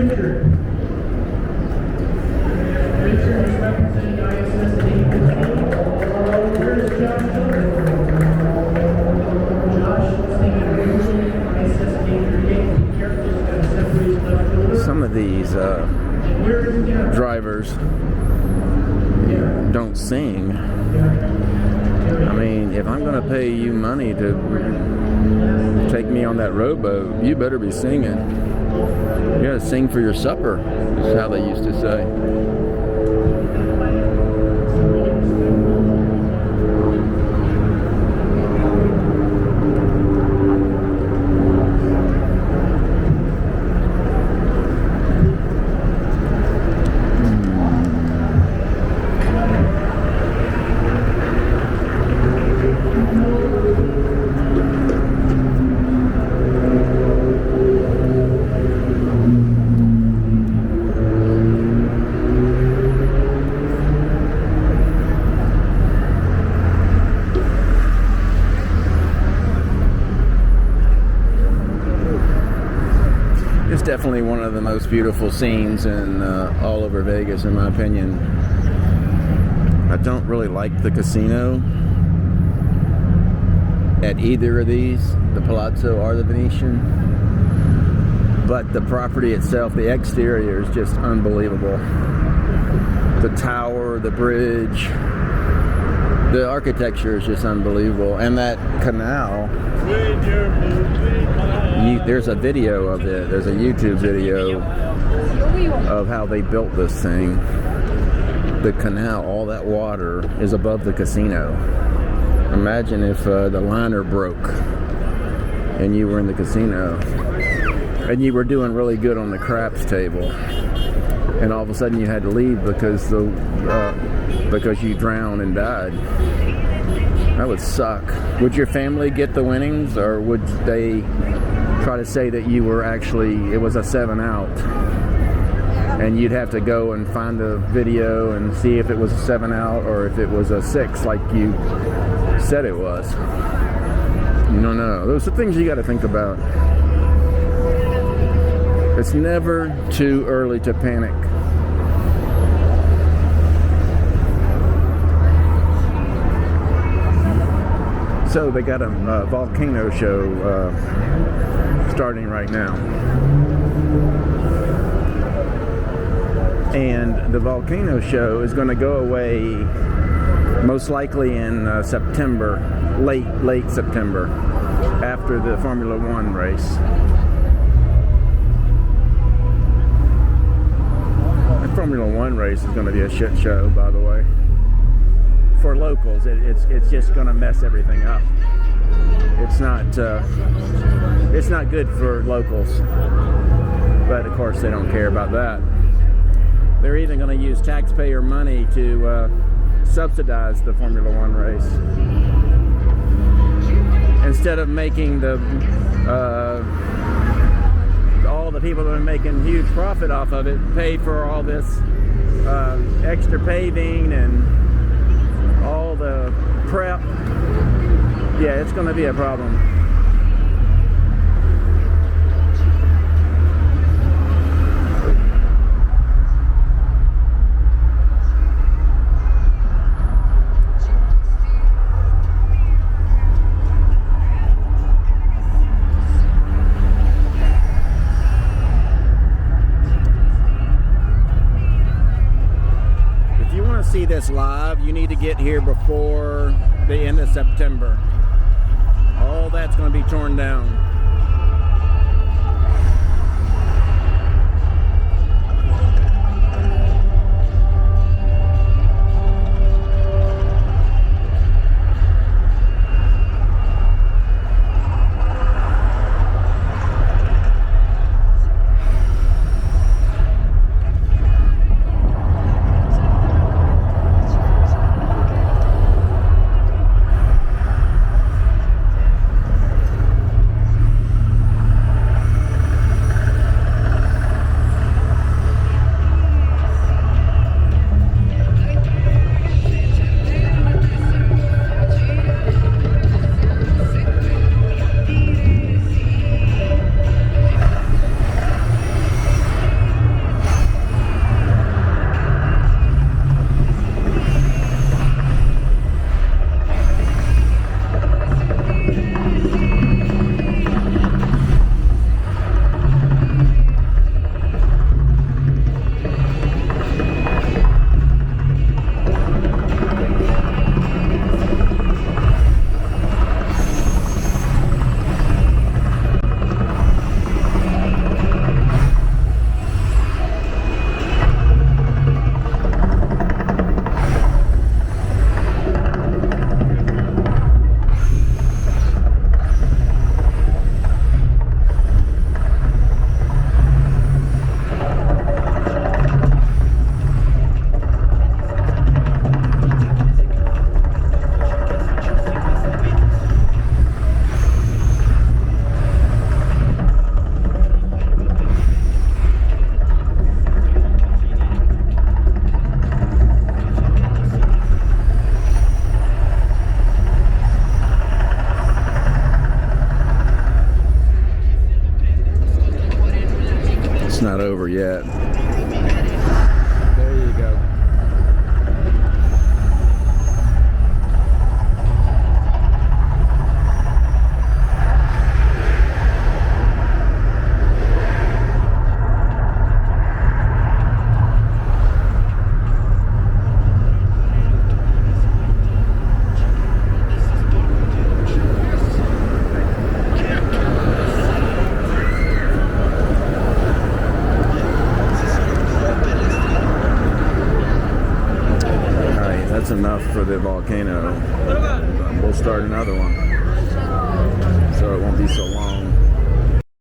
Richard. Richard is representing ISS at 8:15. Where's Josh? Josh is taking ISS at 8:38. Be careful, he's got to separate his left shoulder. Some of these drivers don't sing. I mean, if I'm going to pay you money to take me on that rowboat, you better be singing. You got to sing for your supper, is how they used to say. Definitely one of the most beautiful scenes in all over Vegas, in my opinion. I don't really like the casino at either of these, the Palazzo or the Venetian, but the property itself, the exterior is just unbelievable. The tower, the bridge, the architecture is just unbelievable, and that canal. There's a video of it. There's a YouTube video of how they built this thing. The canal, all that water is above the casino. Imagine if the liner broke and you were in the casino and you were doing really good on the craps table, and all of a sudden you had to leave because you drowned and died. That would suck. Would your family get the winnings, or would they try to say that you were actually, it was a 7-out, and you'd have to go and find the video and see if it was a 7-out or if it was a 6 like you said it was? No. Those are things you got to think about. It's never too early to panic. So they got a volcano show starting right now. And the volcano show is going to go away most likely in September, late September, after the Formula One race. The Formula One race is going to be a shit show, by the way. For locals, it's just going to mess everything up. It's not good for locals, but of course they don't care about that. They're even going to use taxpayer money to subsidize the Formula One race instead of making the all the people that are making huge profit off of it pay for all this extra paving and all the prep. Yeah, it's going to be a problem. See this live, you need to get here before the end of September. All that's going to be torn down. It's not over yet. There you go. That's enough for the volcano. We'll start another one.